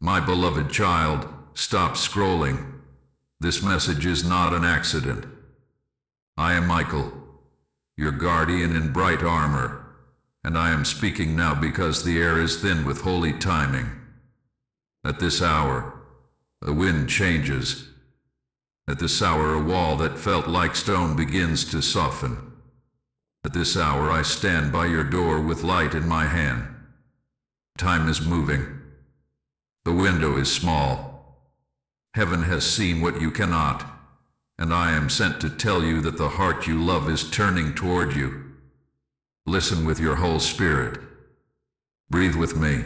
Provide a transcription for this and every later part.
My beloved child, stop scrolling. This message is not an accident. I am Michael, your guardian in bright armor, and I am speaking now because the air is thin with holy timing. At this hour, the wind changes. At this hour, a wall that felt like stone begins to soften. At this hour, I stand by your door with light in my hand. Time is moving. The window is small. Heaven has seen what you cannot, and I am sent to tell you that the heart you love is turning toward you. Listen with your whole spirit. Breathe with me.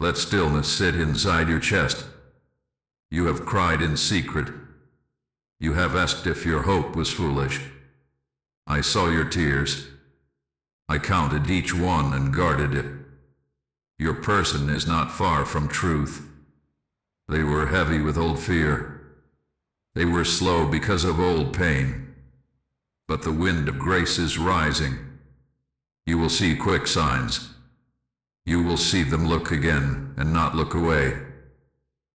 Let stillness sit inside your chest. You have cried in secret. You have asked if your hope was foolish. I saw your tears. I counted each one and guarded it. Your person is not far from truth. They were heavy with old fear. They were slow because of old pain. But the wind of grace is rising. You will see quick signs. You will see them look again and not look away.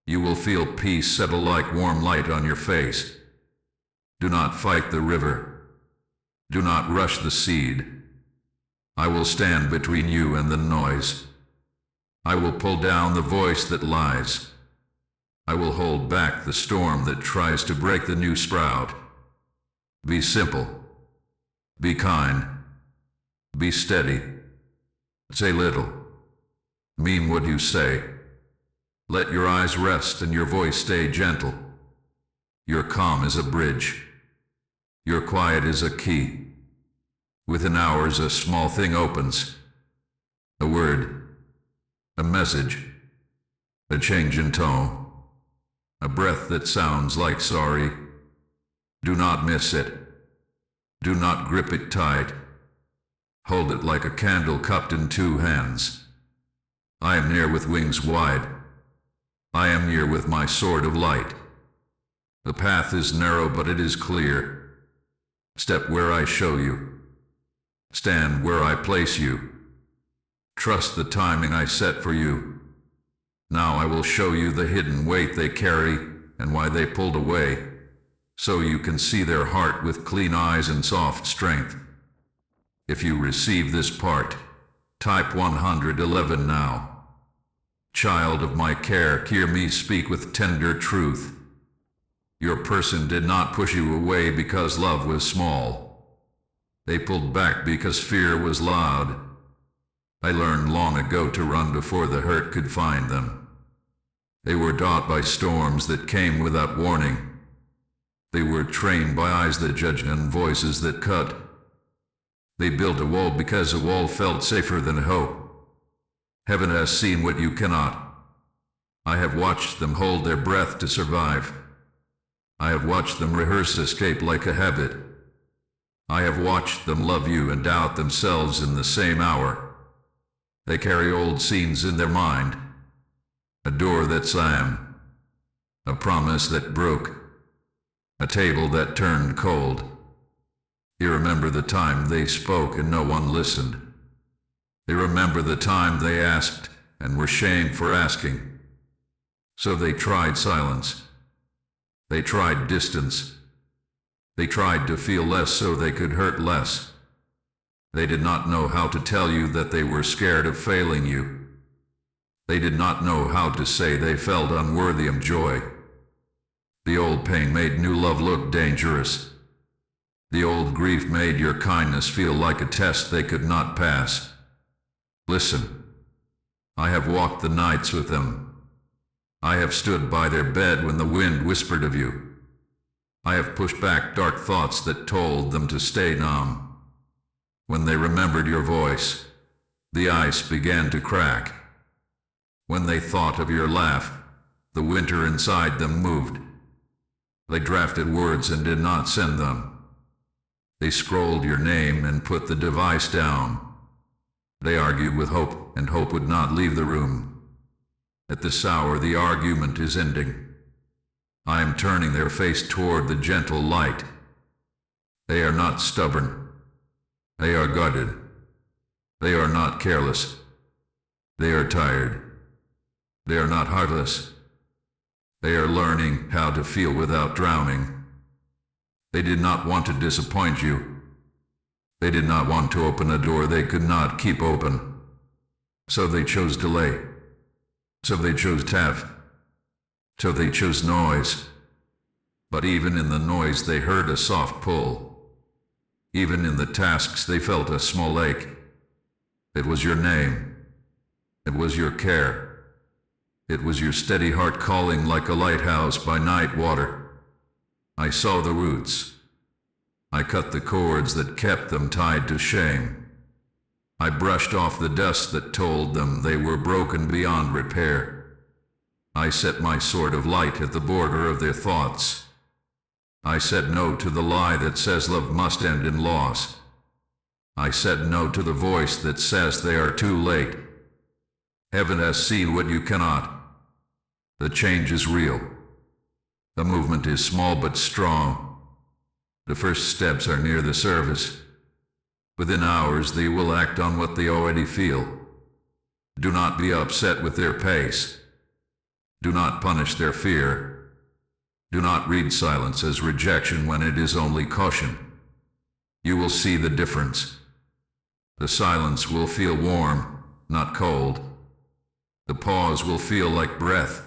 You will feel peace settle like warm light on your face. Do not fight the river. Do not rush the seed. I will stand between you and the noise. I will pull down the voice that lies. I will hold back the storm that tries to break the new sprout. Be simple. Be kind. Be steady. Say little. Mean what you say. Let your eyes rest and your voice stay gentle. Your calm is a bridge. Your quiet is a key. Within hours a small thing opens. A word. A message. A change in tone. A breath that sounds like sorry. Do not miss it. Do not grip it tight. Hold it like a candle cupped in two hands. I am near with wings wide. I am near with my sword of light. The path is narrow, but it is clear. Step where I show you. Stand where I place you. Trust the timing I set for you. Now I will show you the hidden weight they carry and why they pulled away, so you can see their heart with clean eyes and soft strength. If you receive this part, type 111 now. Child of my care, hear me speak with tender truth. Your person did not push you away because love was small. They pulled back because fear was loud. I learned long ago to run before the hurt could find them. They were taught by storms that came without warning. They were trained by eyes that judge and voices that cut. They built a wall because a wall felt safer than hope. Heaven has seen what you cannot. I have watched them hold their breath to survive. I have watched them rehearse escape like a habit. I have watched them love you and doubt themselves in the same hour. They carry old scenes in their mind. A door that slammed. A promise that broke. A table that turned cold. You remember the time they spoke and no one listened. They remember the time they asked and were shamed for asking. So they tried silence. They tried distance. They tried to feel less so they could hurt less. They did not know how to tell you that they were scared of failing you. They did not know how to say they felt unworthy of joy. The old pain made new love look dangerous. The old grief made your kindness feel like a test they could not pass. Listen. I have walked the nights with them. I have stood by their bed when the wind whispered of you. I have pushed back dark thoughts that told them to stay numb. When they remembered your voice, the ice began to crack. When they thought of your laugh, the winter inside them moved. They drafted words and did not send them. They scrolled your name and put the device down. They argued with hope, and hope would not leave the room. At this hour, the argument is ending. I am turning their face toward the gentle light. They are not stubborn. They are guarded. They are not careless. They are tired. They are not heartless. They are learning how to feel without drowning. They did not want to disappoint you. They did not want to open a door they could not keep open. So they chose delay. So they chose taff. So they chose noise. But even in the noise they heard a soft pull. Even in the tasks they felt a small ache. It was your name. It was your care. It was your steady heart calling like a lighthouse by night water. I saw the roots. I cut the cords that kept them tied to shame. I brushed off the dust that told them they were broken beyond repair. I set my sword of light at the border of their thoughts. I said no to the lie that says love must end in loss. I said no to the voice that says they are too late. Heaven has seen what you cannot. The change is real. The movement is small but strong. The first steps are near the surface. Within hours they will act on what they already feel. Do not be upset with their pace. Do not punish their fear. Do not read silence as rejection when it is only caution. You will see the difference. The silence will feel warm, not cold. The pause will feel like breath,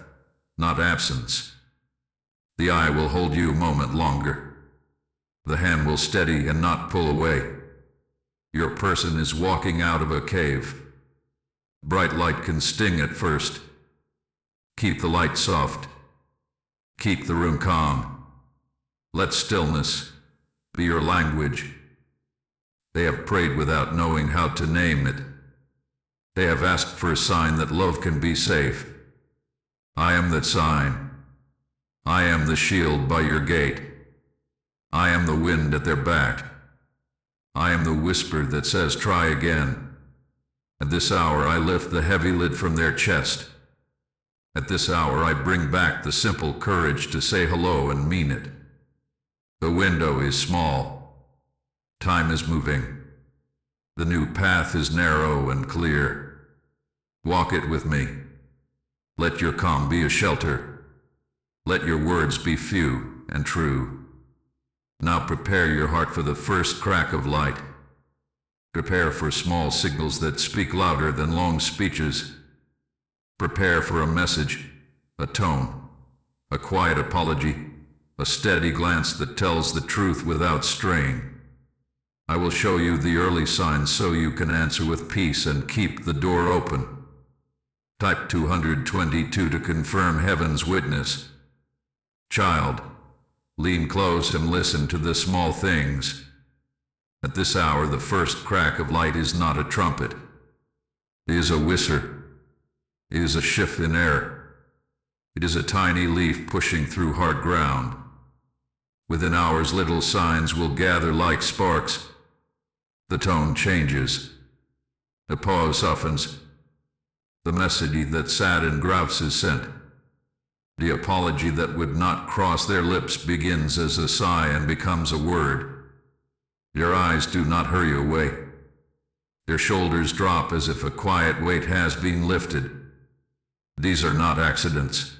not absence. The eye will hold you a moment longer. The hand will steady and not pull away. Your person is walking out of a cave. Bright light can sting at first. Keep the light soft. Keep the room calm. Let stillness be your language. They have prayed without knowing how to name it. They have asked for a sign that love can be safe. I am that sign. I am the shield by your gate. I am the wind at their back. I am the whisper that says try again. At this hour I lift the heavy lid from their chest. At this hour I bring back the simple courage to say hello and mean it. The window is small. Time is moving. The new path is narrow and clear. Walk it with me. Let your calm be a shelter. Let your words be few and true. Now prepare your heart for the first crack of light. Prepare for small signals that speak louder than long speeches. Prepare for a message, a tone, a quiet apology, a steady glance that tells the truth without strain. I will show you the early signs so you can answer with peace and keep the door open. Type 222 to confirm heaven's witness. Child, lean close and listen to the small things. At this hour the first crack of light is not a trumpet. It is a whisper. It is a shift in air. It is a tiny leaf pushing through hard ground. Within hours little signs will gather like sparks. The tone changes. The pause softens. The message that sat in grouse is sent. The apology that would not cross their lips begins as a sigh and becomes a word. Your eyes do not hurry away. Their shoulders drop as if a quiet weight has been lifted. These are not accidents.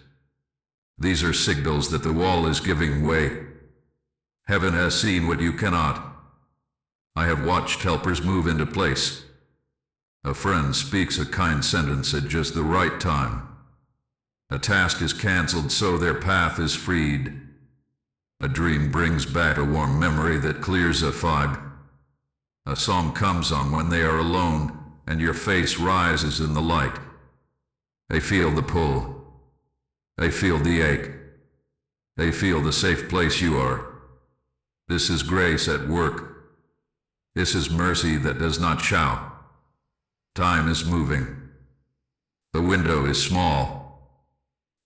These are signals that the wall is giving way. Heaven has seen what you cannot. I have watched helpers move into place. A friend speaks a kind sentence at just the right time. A task is cancelled so their path is freed. A dream brings back a warm memory that clears a fog. A song comes on when they are alone, and your face rises in the light. They feel the pull. They feel the ache. They feel the safe place you are. This is grace at work. This is mercy that does not shout. Time is moving. The window is small.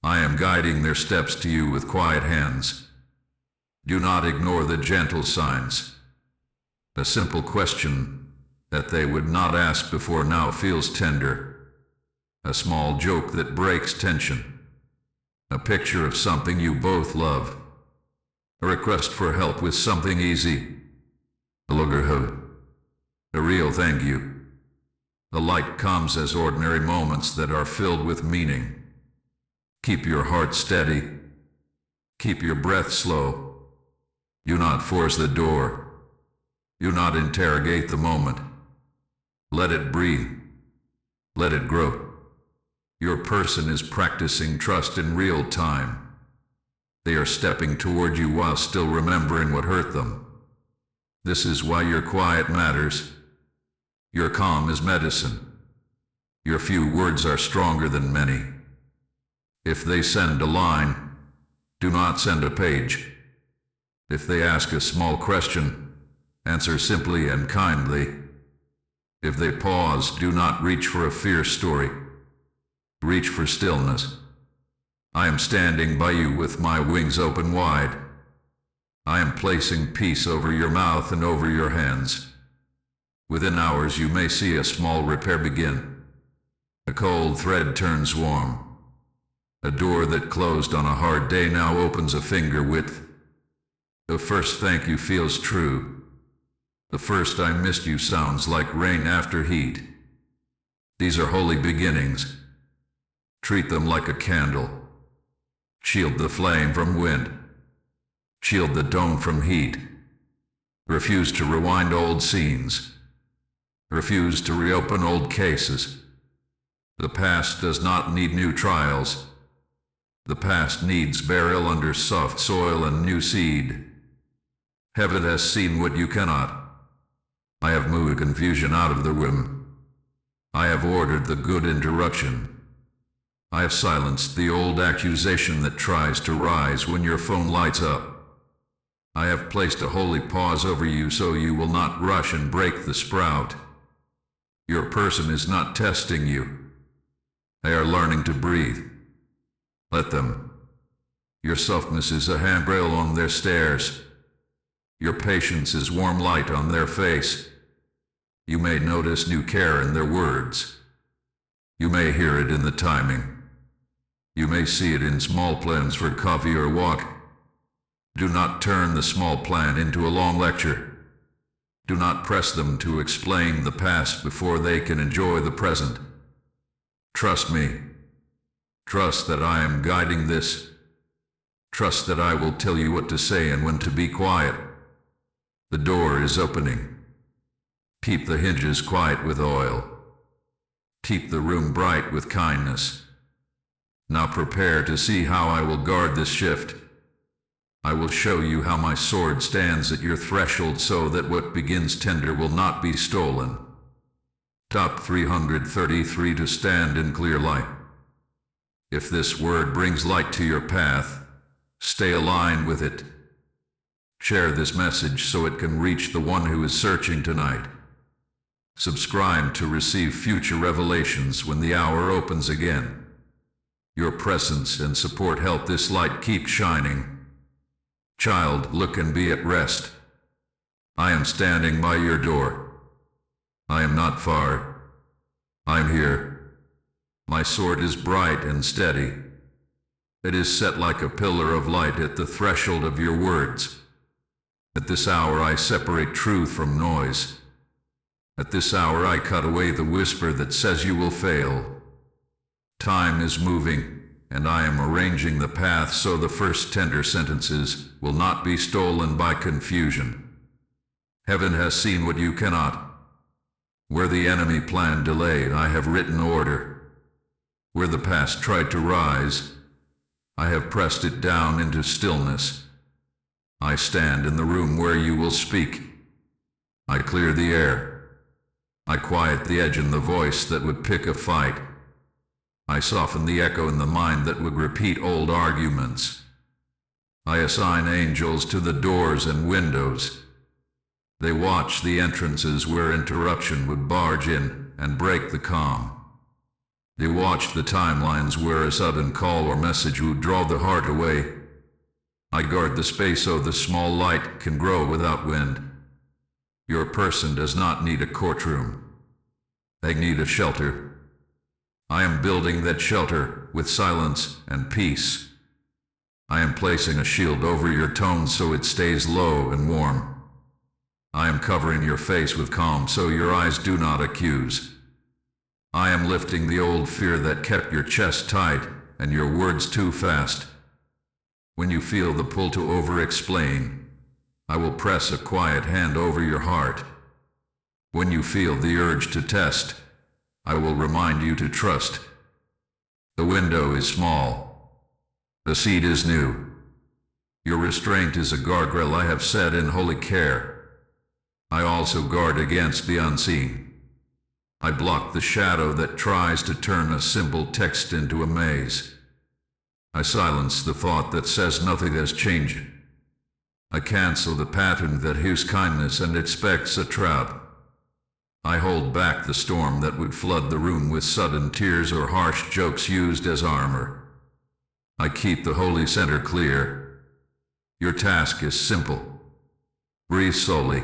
I am guiding their steps to you with quiet hands. Do not ignore the gentle signs. A simple question that they would not ask before now feels tender. A small joke that breaks tension. A picture of something you both love. A request for help with something easy. A loggerhood. A real thank you. The light comes as ordinary moments that are filled with meaning. Keep your heart steady. Keep your breath slow. Do not force the door. Do not interrogate the moment. Let it breathe. Let it grow. Your person is practicing trust in real time. They are stepping toward you while still remembering what hurt them. This is why your quiet matters. Your calm is medicine. Your few words are stronger than many. If they send a line, do not send a page. If they ask a small question, answer simply and kindly. If they pause, do not reach for a fierce story. Reach for stillness. I am standing by you with my wings open wide. I am placing peace over your mouth and over your hands. Within hours you may see a small repair begin. A cold thread turns warm. A door that closed on a hard day now opens a finger width. The first thank you feels true. The first I missed you sounds like rain after heat. These are holy beginnings. Treat them like a candle. Shield the flame from wind. Shield the dome from heat. Refuse to rewind old scenes. Refuse to reopen old cases. The past does not need new trials. The past needs burial under soft soil and new seed. Heaven has seen what you cannot. I have moved confusion out of the room. I have ordered the good interruption. I have silenced the old accusation that tries to rise when your phone lights up. I have placed a holy pause over you so you will not rush and break the sprout. Your person is not testing you. They are learning to breathe. Let them. Your softness is a handrail on their stairs. Your patience is warm light on their face. You may notice new care in their words. You may hear it in the timing. You may see it in small plans for coffee or walk. Do not turn the small plan into a long lecture. Do not press them to explain the past before they can enjoy the present. Trust me. Trust that I am guiding this. Trust that I will tell you what to say and when to be quiet. The door is opening. Keep the hinges quiet with oil. Keep the room bright with kindness. Now prepare to see how I will guard this shift. I will show you how my sword stands at your threshold so that what begins tender will not be stolen. Top 333 to stand in clear light. If this word brings light to your path, stay aligned with it. Share this message so it can reach the one who is searching tonight. Subscribe to receive future revelations when the hour opens again. Your presence and support help this light keep shining. Child, look and be at rest. I am standing by your door. I am not far. I am here. My sword is bright and steady. It is set like a pillar of light at the threshold of your words. At this hour I separate truth from noise. At this hour I cut away the whisper that says you will fail. Time is moving, and I am arranging the path so the first tender sentences will not be stolen by confusion. Heaven has seen what you cannot. Where the enemy planned delay, I have written order. Where the past tried to rise, I have pressed it down into stillness. I stand in the room where you will speak. I clear the air. I quiet the edge in the voice that would pick a fight. I soften the echo in the mind that would repeat old arguments. I assign angels to the doors and windows. They watch the entrances where interruption would barge in and break the calm. They watch the timelines where a sudden call or message would draw the heart away. I guard the space so the small light can grow without wind. Your person does not need a courtroom. They need a shelter. I am building that shelter with silence and peace. I am placing a shield over your tone so it stays low and warm. I am covering your face with calm so your eyes do not accuse. I am lifting the old fear that kept your chest tight and your words too fast. When you feel the pull to over-explain, I will press a quiet hand over your heart. When you feel the urge to test, I will remind you to trust. The window is small. The seat is new. Your restraint is a guardrail I have set in holy care. I also guard against the unseen. I block the shadow that tries to turn a simple text into a maze. I silence the thought that says nothing has changed. I cancel the pattern that hears kindness and expects a trap. I hold back the storm that would flood the room with sudden tears or harsh jokes used as armor. I keep the holy center clear. Your task is simple. Breathe slowly.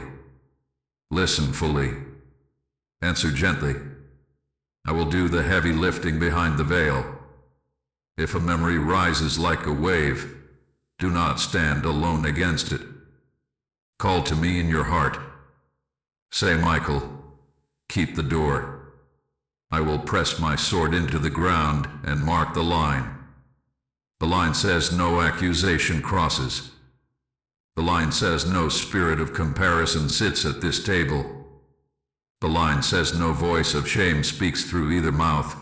Listen fully. Answer gently. I will do the heavy lifting behind the veil. If a memory rises like a wave, do not stand alone against it. Call to me in your heart. Say, Michael, keep the door. I will press my sword into the ground and mark the line. The line says no accusation crosses. The line says no spirit of comparison sits at this table. The line says no voice of shame speaks through either mouth.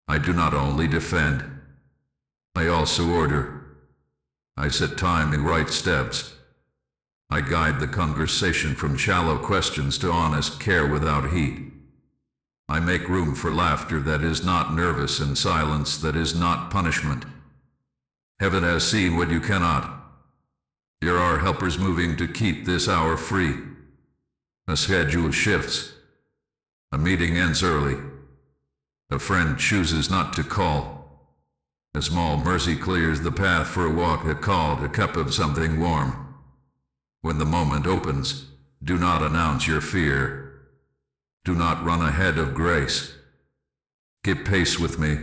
I do not only defend, I also order. I set time in right steps. I guide the conversation from shallow questions to honest care without heat. I make room for laughter that is not nervous and silence that is not punishment. Heaven has seen what you cannot. There are helpers moving to keep this hour free. A schedule shifts. A meeting ends early. A friend chooses not to call. A small mercy clears the path for a walk, a call, a cup of something warm. When the moment opens, do not announce your fear. Do not run ahead of grace. Keep pace with me.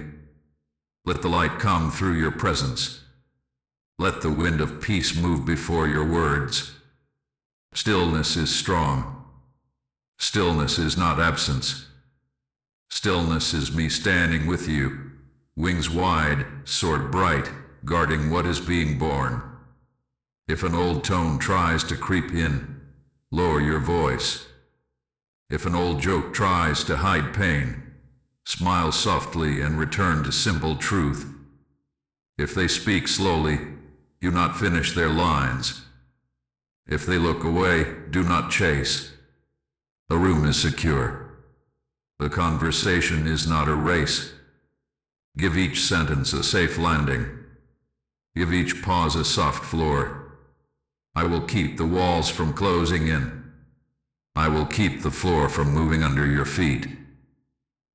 Let the light come through your presence. Let the wind of peace move before your words. Stillness is strong. Stillness is not absence. Stillness is me standing with you, wings wide, sword bright, guarding what is being born. If an old tone tries to creep in, lower your voice. If an old joke tries to hide pain, smile softly and return to simple truth. If they speak slowly, do not finish their lines. If they look away, do not chase. The room is secure. The conversation is not a race. Give each sentence a safe landing. Give each pause a soft floor. I will keep the walls from closing in. I will keep the floor from moving under your feet.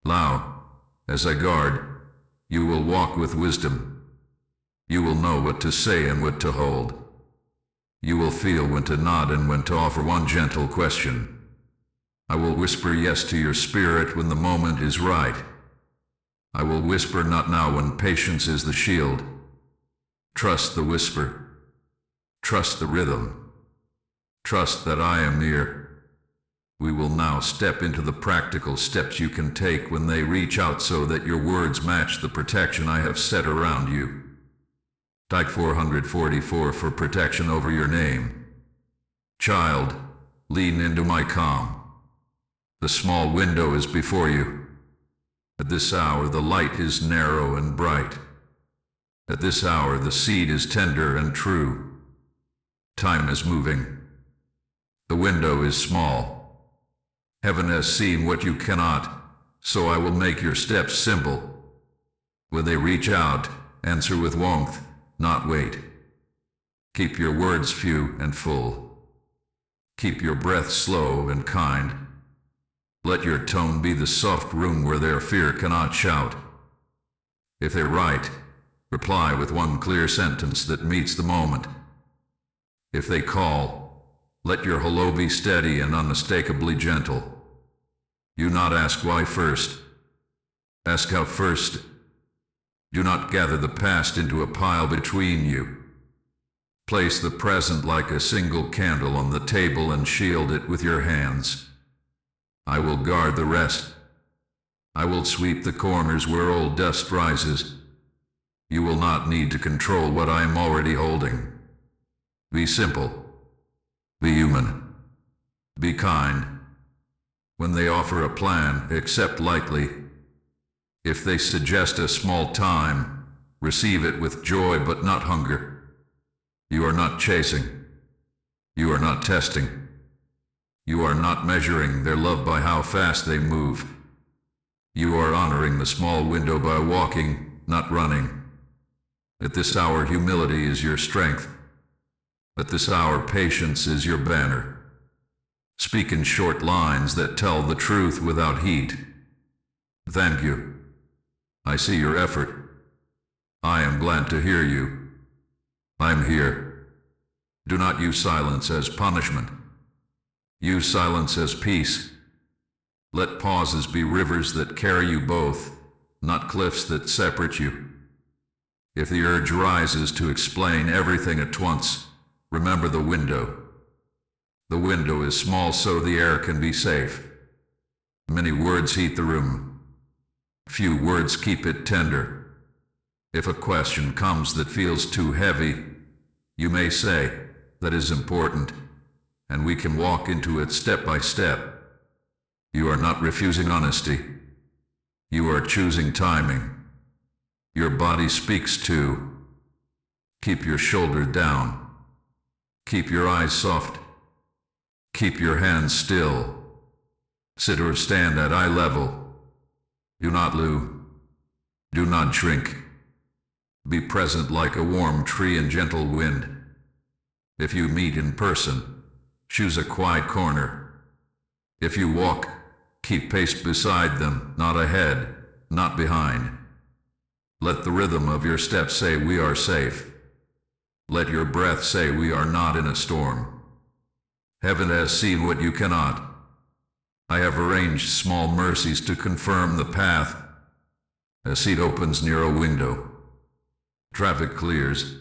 Now, as I guard, you will walk with wisdom. You will know what to say and what to hold. You will feel when to nod and when to offer one gentle question. I will whisper yes to your spirit when the moment is right. I will whisper not now when patience is the shield. Trust the whisper. Trust the rhythm. Trust that I am near. We will now step into the practical steps you can take when they reach out so that your words match the protection I have set around you. Type 444 for protection over your name. Child, lean into my calm. The small window is before you. At this hour the light is narrow and bright. At this hour the seed is tender and true. Time is moving. The window is small. Heaven has seen what you cannot, so I will make your steps simple. When they reach out, answer with warmth, not wait. Keep your words few and full. Keep your breath slow and kind. Let your tone be the soft room where their fear cannot shout. If they write, reply with one clear sentence that meets the moment. If they call, let your hello be steady and unmistakably gentle. Do not ask why first. Ask how first. Do not gather the past into a pile between you. Place the present like a single candle on the table and shield it with your hands. I will guard the rest. I will sweep the corners where old dust rises. You will not need to control what I am already holding. Be simple. Be human. Be kind. When they offer a plan, accept lightly. If they suggest a small time, receive it with joy but not hunger. You are not chasing. You are not testing. You are not measuring their love by how fast they move. You are honoring the small window by walking, not running. At this hour, humility is your strength. At this hour, patience is your banner. Speak in short lines that tell the truth without heat. Thank you. I see your effort. I am glad to hear you. I'm here. Do not use silence as punishment. Use silence as peace. Let pauses be rivers that carry you both, not cliffs that separate you. If the urge rises to explain everything at once, remember the window. The window is small so the air can be safe. Many words heat the room. Few words keep it tender. If a question comes that feels too heavy, you may say, "That is important," and we can walk into it step by step. You are not refusing honesty. You are choosing timing. Your body speaks too. Keep your shoulder down. Keep your eyes soft. Keep your hands still. Sit or stand at eye level. Do not loo. Do not shrink. Be present like a warm tree in gentle wind. If you meet in person, choose a quiet corner. If you walk, keep pace beside them, not ahead, not behind. Let the rhythm of your steps say we are safe. Let your breath say we are not in a storm. Heaven has seen what you cannot. I have arranged small mercies to confirm the path. A seat opens near a window. Traffic clears.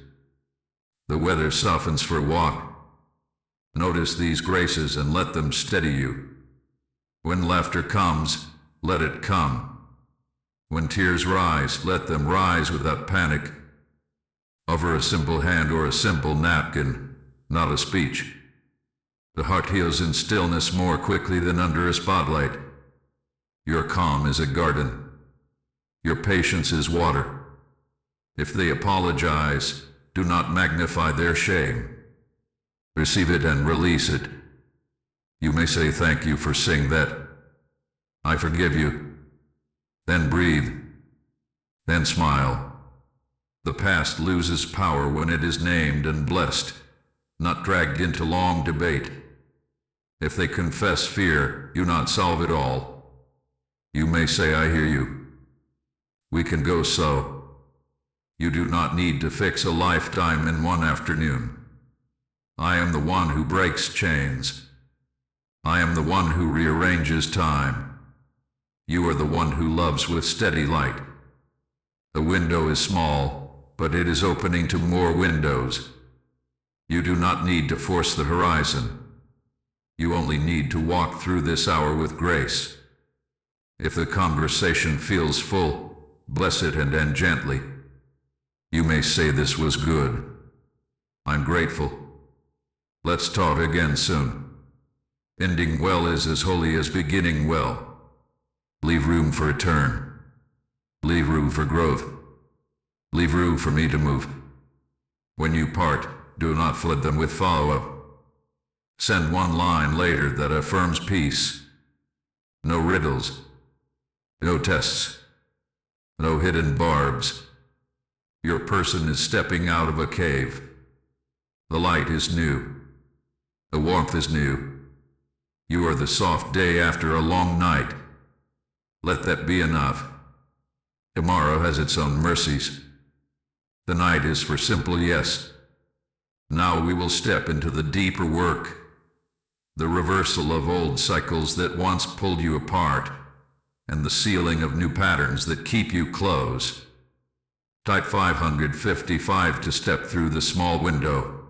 The weather softens for walk. Notice these graces and let them steady you. When laughter comes, let it come. When tears rise, let them rise without panic. Offer a simple hand or a simple napkin, not a speech. The heart heals in stillness more quickly than under a spotlight. Your calm is a garden. Your patience is water. If they apologize, do not magnify their shame. Receive it and release it. You may say thank you for saying that. I forgive you. Then breathe. Then smile. The past loses power when it is named and blessed, not dragged into long debate. If they confess fear, you not solve it all. You may say, I hear you. We can go so. You do not need to fix a lifetime in one afternoon. I am the one who breaks chains. I am the one who rearranges time. You are the one who loves with steady light. The window is small, but it is opening to more windows. You do not need to force the horizon. You only need to walk through this hour with grace. If the conversation feels full, bless it and end gently. You may say this was good. I'm grateful. Let's talk again soon. Ending well is as holy as beginning well. Leave room for a turn. Leave room for growth. Leave room for me to move. When you part, do not flood them with follow-up. Send one line later that affirms peace. No riddles. No tests. No hidden barbs. Your person is stepping out of a cave. The light is new. The warmth is new. You are the soft day after a long night. Let that be enough. Tomorrow has its own mercies. The night is for simple yes. Now we will step into the deeper work. The reversal of old cycles that once pulled you apart, and the sealing of new patterns that keep you close. Type 555 to step through the small window.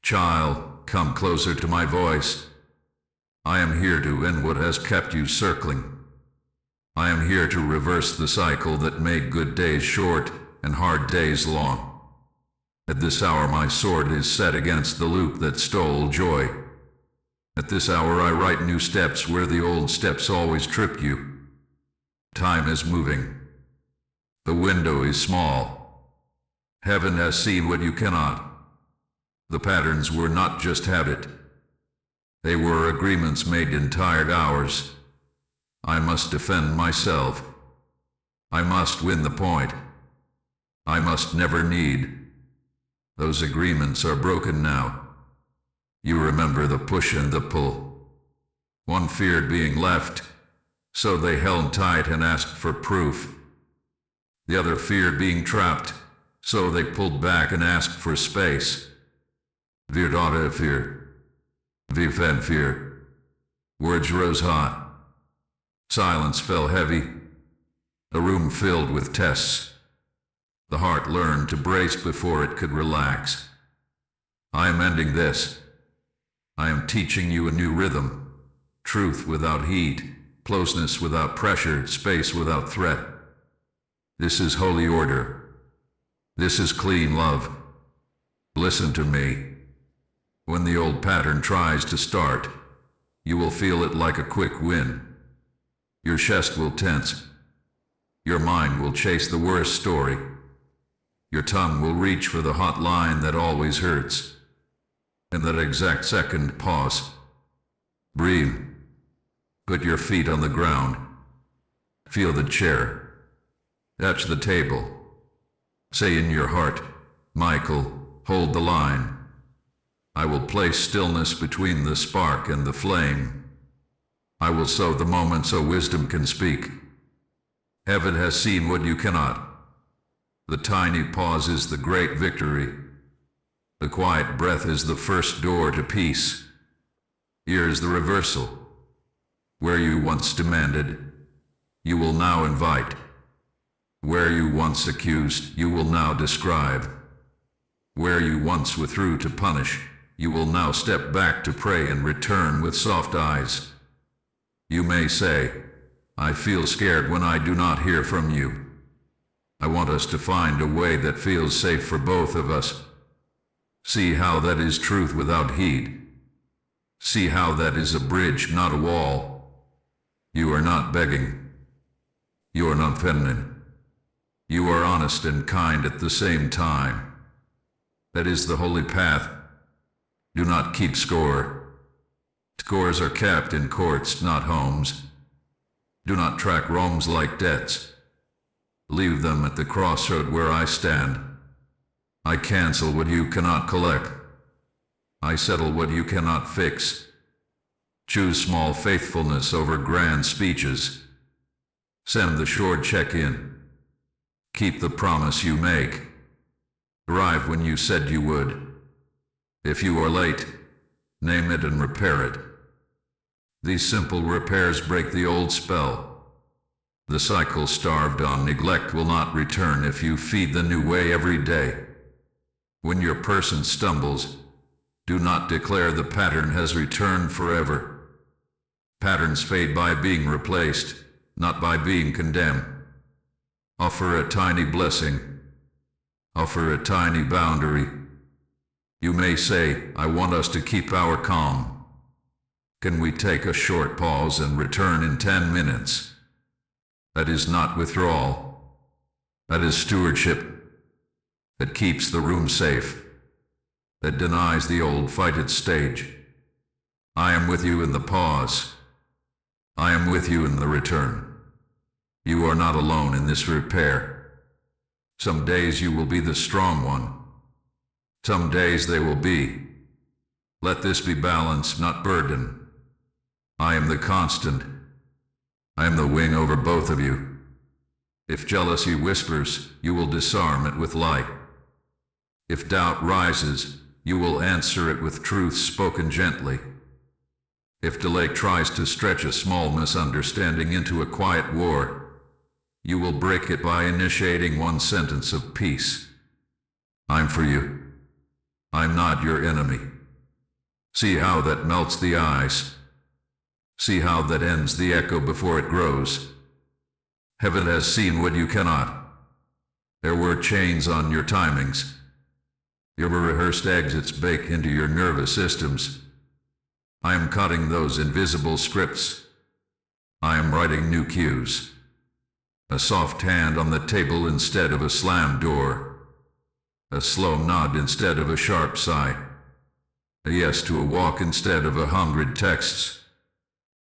Child, come closer to my voice. I am here to end what has kept you circling. I am here to reverse the cycle that made good days short and hard days long. At this hour my sword is set against the loop that stole joy. At this hour I write new steps where the old steps always tripped you. Time is moving. The window is small. Heaven has seen what you cannot. The patterns were not just habit. They were agreements made in tired hours. I must defend myself. I must win the point. I must never need. Those agreements are broken now. You remember the push and the pull. One feared being left, so they held tight and asked for proof. The other feared being trapped, so they pulled back and asked for space. Wir daughter fear. Wir fed fear. Words rose hot. Silence fell heavy. A room filled with tests. The heart learned to brace before it could relax. I am ending this. I am teaching you a new rhythm. Truth without heat. Closeness without pressure. Space without threat. This is holy order. This is clean love. Listen to me. When the old pattern tries to start, you will feel it like a quick wind. Your chest will tense. Your mind will chase the worst story. Your tongue will reach for the hot line that always hurts. In that exact second, pause. Breathe. Put your feet on the ground. Feel the chair. Touch the table. Say in your heart, Michael, hold the line. I will place stillness between the spark and the flame. I will sow the moment so wisdom can speak. Heaven has seen what you cannot. The tiny pause is the great victory. The quiet breath is the first door to peace. Here is the reversal. Where you once demanded, you will now invite. Where you once accused, you will now describe. Where you once withdrew to punish, you will now step back to pray and return with soft eyes. You may say, I feel scared when I do not hear from you. I want us to find a way that feels safe for both of us. See how that is truth without heat. See how that is a bridge, not a wall. You are not begging. You are not feminine. You are honest and kind at the same time. That is the holy path. Do not keep score. Scores are kept in courts, not homes. Do not track wrongs like debts. Leave them at the crossroad where I stand. I cancel what you cannot collect. I settle what you cannot fix. Choose small faithfulness over grand speeches. Send the short check in. Keep the promise you make. Arrive when you said you would. If you are late, name it and repair it. These simple repairs break the old spell. The cycle starved on neglect will not return if you feed the new way every day. When your person stumbles, do not declare the pattern has returned forever. Patterns fade by being replaced, not by being condemned. Offer a tiny blessing. Offer a tiny boundary. You may say, I want us to keep our calm. Can we take a short pause and return in 10 minutes? That is not withdrawal. That is stewardship. That keeps the room safe. That denies the old fighted stage. I am with you in the pause. I am with you in the return. You are not alone in this repair. Some days you will be the strong one. Some days they will be. Let this be balance, not burden. I am the constant. I am the wing over both of you. If jealousy whispers, you will disarm it with light. If doubt rises, you will answer it with truth spoken gently. If delay tries to stretch a small misunderstanding into a quiet war, you will break it by initiating one sentence of peace. I'm for you. I'm not your enemy. See how that melts the ice. See how that ends the echo before it grows. Heaven has seen what you cannot. There were chains on your timings. Your rehearsed exits bake into your nervous systems. I am cutting those invisible scripts. I am writing new cues. A soft hand on the table instead of a slammed door. A slow nod instead of a sharp sigh. A yes to a walk instead of 100 texts.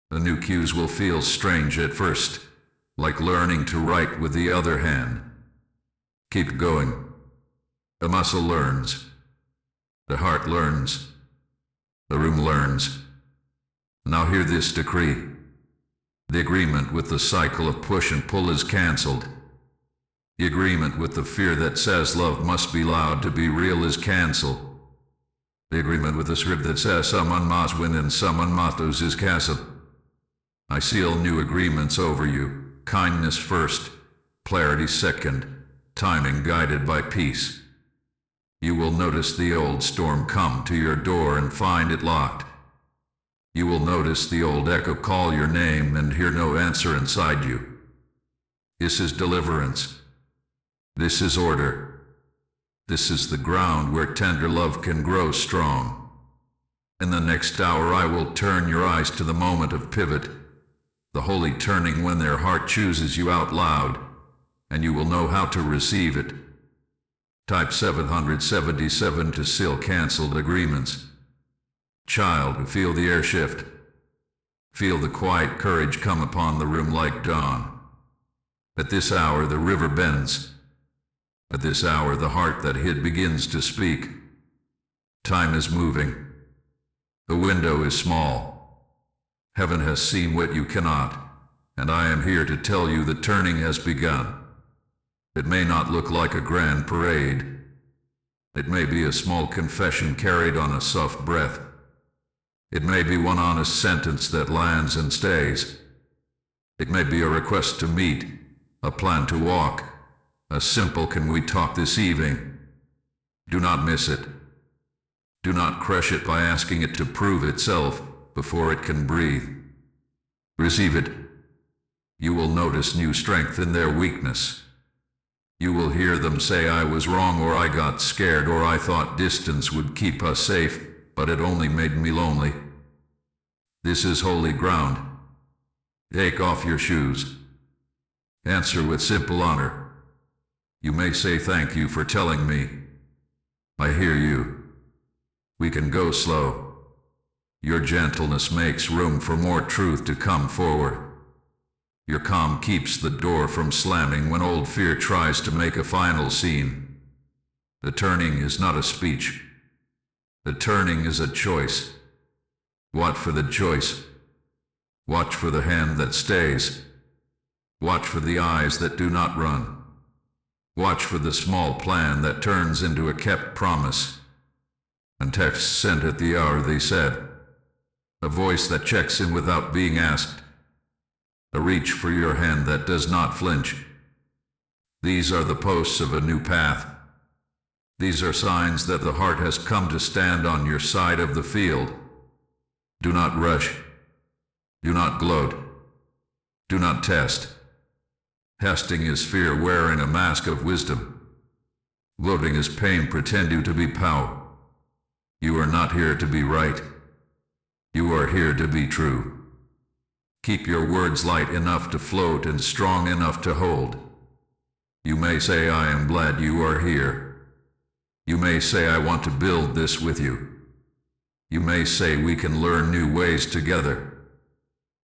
The new cues will feel strange at first, like learning to write with the other hand. Keep going. The muscle learns. The heart learns. The room learns. Now hear this decree. The agreement with the cycle of push and pull is cancelled. The agreement with the fear that says love must be loud to be real is cancelled. The agreement with the script that says someone must win and someone must lose is cancelled. I seal new agreements over you. Kindness first, clarity second, timing guided by peace. You will notice the old storm come to your door and find it locked. You will notice the old echo call your name and hear no answer inside you. This is deliverance. This is order. This is the ground where tender love can grow strong. In the next hour I will turn your eyes to the moment of pivot, the holy turning when their heart chooses you out loud, and you will know how to receive it. Type 777 to seal cancelled agreements. Child, feel the air shift. Feel the quiet courage come upon the room like dawn. At this hour the river bends. At this hour the heart that hid begins to speak. Time is moving. The window is small. Heaven has seen what you cannot, and I am here to tell you the turning has begun. It may not look like a grand parade. It may be a small confession carried on a soft breath. It may be one honest sentence that lands and stays. It may be a request to meet, a plan to walk, a simple "can we talk this evening?" Do not miss it. Do not crush it by asking it to prove itself before it can breathe. Receive it. You will notice new strength in their weakness. You will hear them say, "I was wrong," or "I got scared," or "I thought distance would keep us safe, but it only made me lonely." This is holy ground. Take off your shoes. Answer with simple honor. You may say, "Thank you for telling me." I hear you. We can go slow. Your gentleness makes room for more truth to come forward. Your calm keeps the door from slamming when old fear tries to make a final scene. The turning is not a speech. The turning is a choice. Watch for the choice. Watch for the hand that stays. Watch for the eyes that do not run. Watch for the small plan that turns into a kept promise. And texts sent at the hour they said. A voice that checks in without being asked. A reach for your hand that does not flinch. These are the posts of a new path. These are signs that the heart has come to stand on your side of the field. Do not rush. Do not gloat. Do not test. Testing is fear wearing a mask of wisdom. Gloating is pain pretending to be power. You are not here to be right. You are here to be true. Keep your words light enough to float and strong enough to hold. You may say, "I am glad you are here." You may say, "I want to build this with you." You may say, "We can learn new ways together."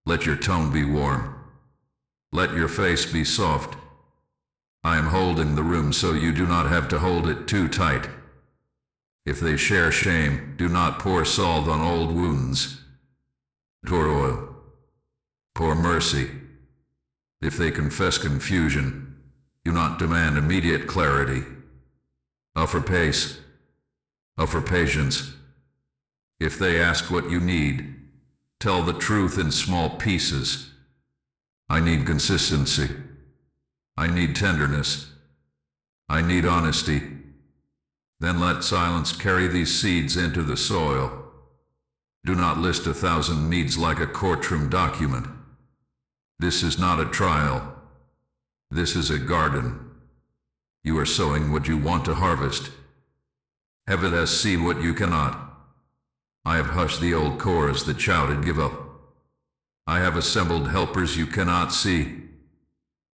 Let your tone be warm. Let your face be soft. I am holding the room so you do not have to hold it too tight. If they share shame, do not pour salt on old wounds. Pour oil. Pour mercy. If they confess confusion, do not demand immediate clarity. Offer pace. Offer patience. If they ask what you need, tell the truth in small pieces. I need consistency. I need tenderness. I need honesty. Then let silence carry these seeds into the soil. Do not list 1,000 needs like a courtroom document. This is not a trial. This is a garden. You are sowing what you want to harvest. Heaven has seen what you cannot. I have hushed the old chorus that shouted, give up. I have assembled helpers you cannot see.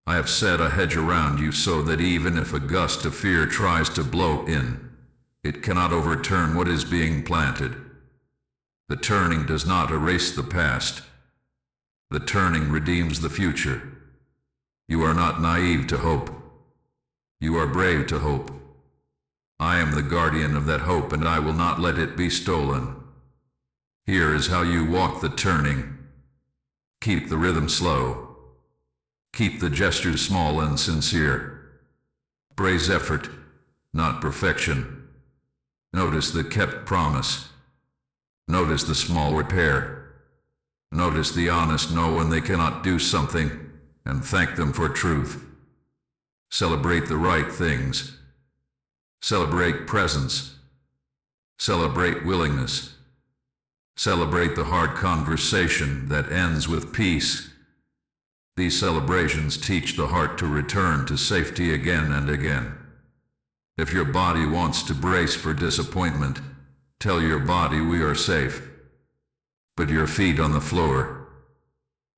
I have set a hedge around you so that even if a gust of fear tries to blow in, it cannot overturn what is being planted. The turning does not erase the past. The turning redeems the future. You are not naive to hope. You are brave to hope. I am the guardian of that hope, and I will not let it be stolen. Here is how you walk the turning. Keep the rhythm slow. Keep the gestures small and sincere. Praise effort, not perfection. Notice the kept promise. Notice the small repair. Notice the honest know when they cannot do something, and thank them for truth. Celebrate the right things. Celebrate presence. Celebrate willingness. Celebrate the hard conversation that ends with peace. These celebrations teach the heart to return to safety again and again. If your body wants to brace for disappointment, tell your body we are safe. Put your feet on the floor.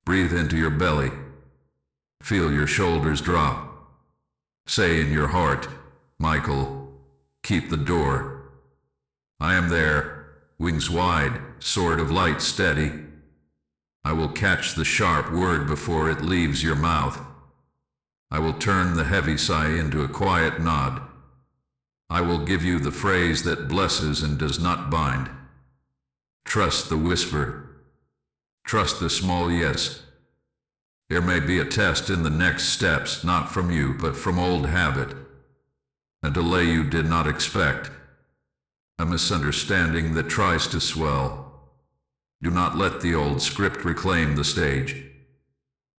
Breathe into your belly. Feel your shoulders drop. Say in your heart, Michael, keep the door. I am there, wings wide, sword of light steady. I will catch the sharp word before it leaves your mouth. I will turn the heavy sigh into a quiet nod. I will give you the phrase that blesses and does not bind. Trust the whisper. Trust the small yes. There may be a test in the next steps, not from you, but from old habit. A delay you did not expect. A misunderstanding that tries to swell. Do not let the old script reclaim the stage.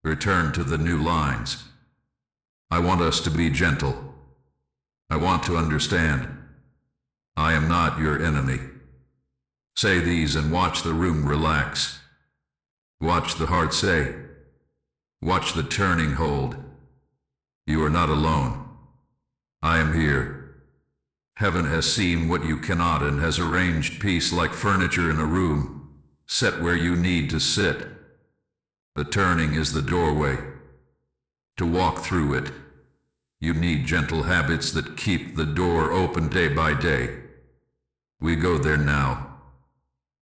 Return to the new lines. I want us to be gentle. I want to understand. I am not your enemy. Say these and watch the room relax. Watch the heart say. Watch the turning hold. You are not alone. I am here. Heaven has seen what you cannot and has arranged peace like furniture in a room, set where you need to sit. The turning is the doorway. To walk through it, you need gentle habits that keep the door open day by day. We go there now.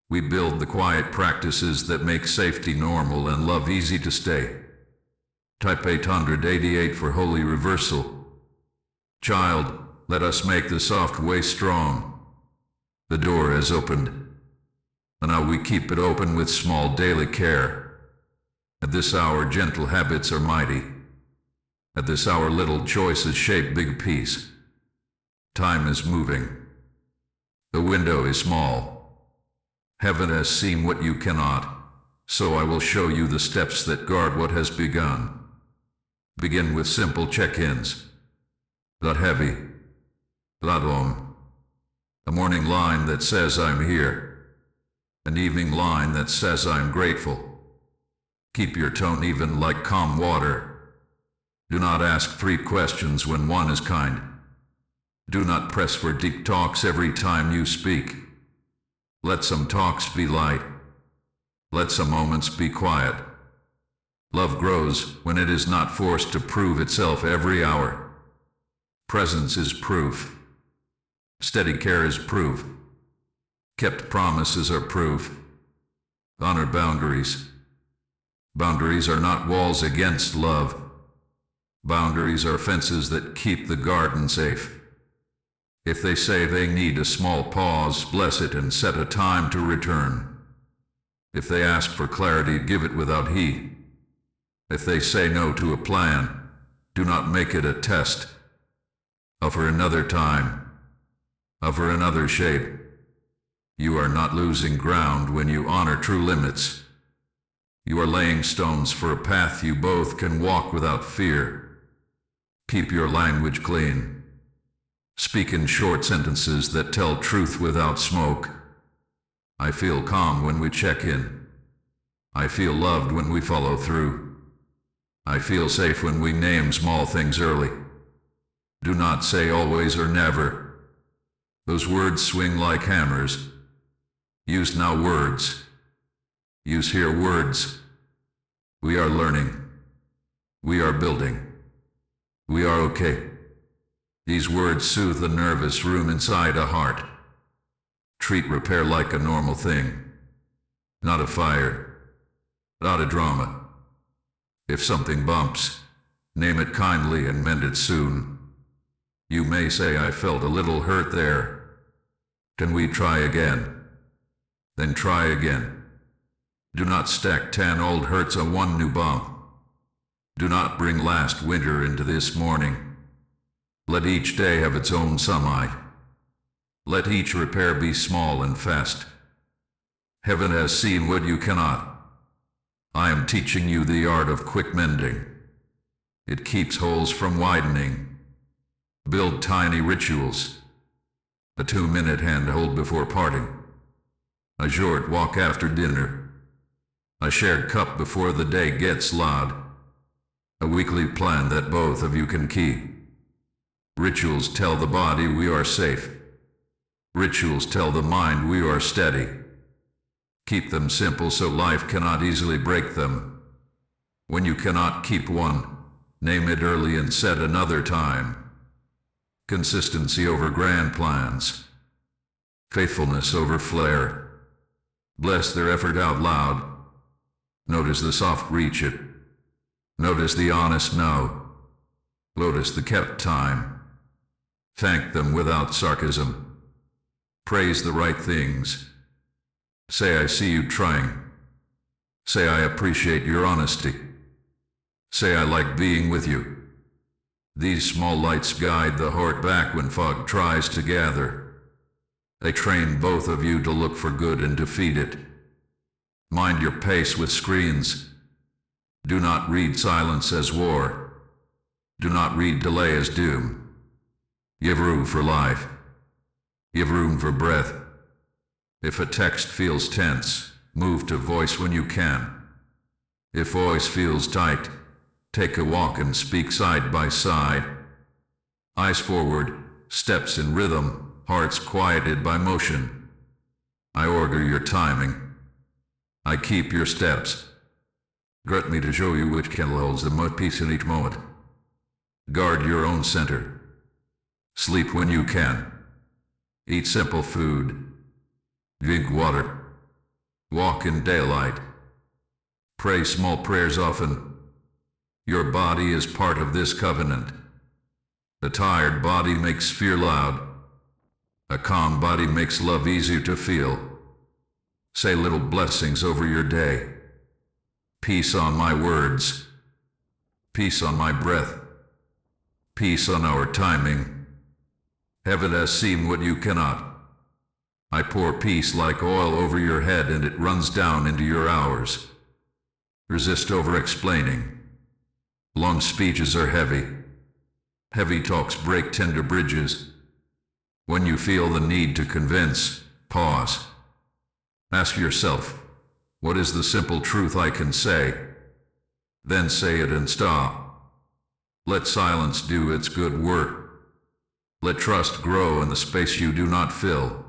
We build the quiet practices that make safety normal and love easy to stay. Type 888 for holy reversal. Child, let us make the soft way strong. The door has opened, and now we keep it open with small daily care. At this hour, gentle habits are mighty. At this hour, little choices shape big peace. Time is moving. The window is small. Heaven has seen what you cannot, so I will show you the steps that guard what has begun. Begin with simple check-ins. Not heavy. Not long. A morning line that says I'm here. An evening line that says I'm grateful. Keep your tone even like calm water. Do not ask 3 questions when one is kind. Do not press for deep talks every time you speak. Let some talks be light. Let some moments be quiet. Love grows when it is not forced to prove itself every hour. Presence is proof. Steady care is proof. Kept promises are proof. Honor boundaries. Boundaries are not walls against love. Boundaries are fences that keep the garden safe. If they say they need a small pause, bless it and set a time to return. If they ask for clarity, give it without heat. If they say no to a plan, do not make it a test. Offer another time. Offer another shape. You are not losing ground when you honor true limits. You are laying stones for a path you both can walk without fear. Keep your language clean. Speak in short sentences that tell truth without smoke. I feel calm when we check in. I feel loved when we follow through. I feel safe when we name small things early. Do not say always or never. Those words swing like hammers. Use now words. Use here words. We are learning. We are building. We are okay. These words soothe the nervous room inside a heart. Treat repair like a normal thing. Not a fire. Not a drama. If something bumps, name it kindly and mend it soon. You may say I felt a little hurt there. Can we try again? Then try again. Do not stack 10 old hurts on one new bump. Do not bring last winter into this morning. Let each day have its own sunlight. Let each repair be small and fast. Heaven has seen what you cannot. I am teaching you the art of quick mending. It keeps holes from widening. Build tiny rituals. A 2-minute handhold before parting. A short walk after dinner. A shared cup before the day gets loud. A weekly plan that both of you can keep. Rituals tell the body we are safe. Rituals tell the mind we are steady. Keep them simple so life cannot easily break them. When you cannot keep one, name it early and set another time. Consistency over grand plans. Faithfulness over flair. Bless their effort out loud. Notice the soft reach it. Notice the honest no. Notice the kept time. Thank them without sarcasm. Praise the right things. Say I see you trying. Say I appreciate your honesty. Say I like being with you. These small lights guide the heart back when fog tries to gather. They train both of you to look for good and defeat it. Mind your pace with screens. Do not read silence as war. Do not read delay as doom. Give room for life. Give room for breath. If a text feels tense, move to voice when you can. If voice feels tight, take a walk and speak side by side. Eyes forward, steps in rhythm, hearts quieted by motion. I order your timing. I keep your steps. Grant me to show you which candle holds the most peace in each moment. Guard your own center. Sleep when you can. Eat simple food. Drink water. Walk in daylight. Pray small prayers often. Your body is part of this covenant. A tired body makes fear loud. A calm body makes love easier to feel. Say little blessings over your day. Peace on my words. Peace on my breath. Peace on our timing. Heaven has seen what you cannot. I pour peace like oil over your head and it runs down into your hours. Resist over-explaining. Long speeches are heavy. Heavy talks break tender bridges. When you feel the need to convince, pause. Ask yourself, what is the simple truth I can say? Then say it and stop. Let silence do its good work. Let trust grow in the space you do not fill.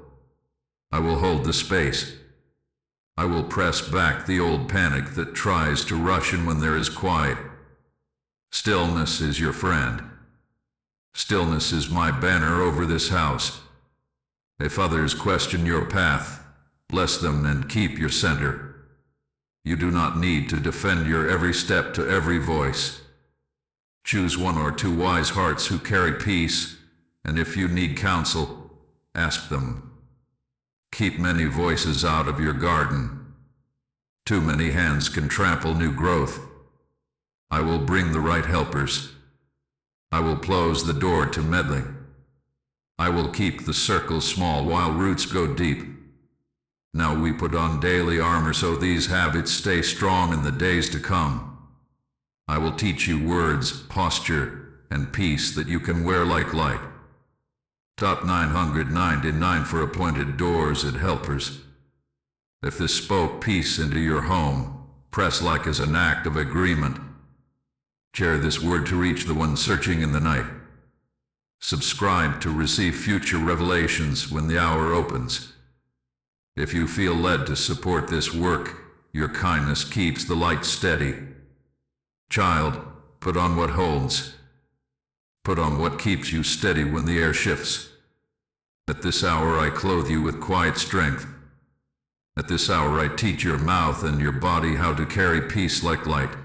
I will hold the space. I will press back the old panic that tries to rush in when there is quiet. Stillness is your friend. Stillness is my banner over this house. If others question your path, bless them and keep your center. You do not need to defend your every step to every voice. Choose 1 or 2 wise hearts who carry peace, and if you need counsel, ask them. Keep many voices out of your garden. Too many hands can trample new growth. I will bring the right helpers. I will close the door to meddling. I will keep the circle small while roots go deep. Now we put on daily armor so these habits stay strong in the days to come. I will teach you words, posture, and peace that you can wear like light. Top 999 for appointed doors and helpers. If this spoke peace into your home, press like as an act of agreement. Share this word to reach the one searching in the night. Subscribe to receive future revelations when the hour opens. If you feel led to support this work, your kindness keeps the light steady. Child, put on what holds. Put on what keeps you steady when the air shifts. At this hour I clothe you with quiet strength. At this hour I teach your mouth and your body how to carry peace like light.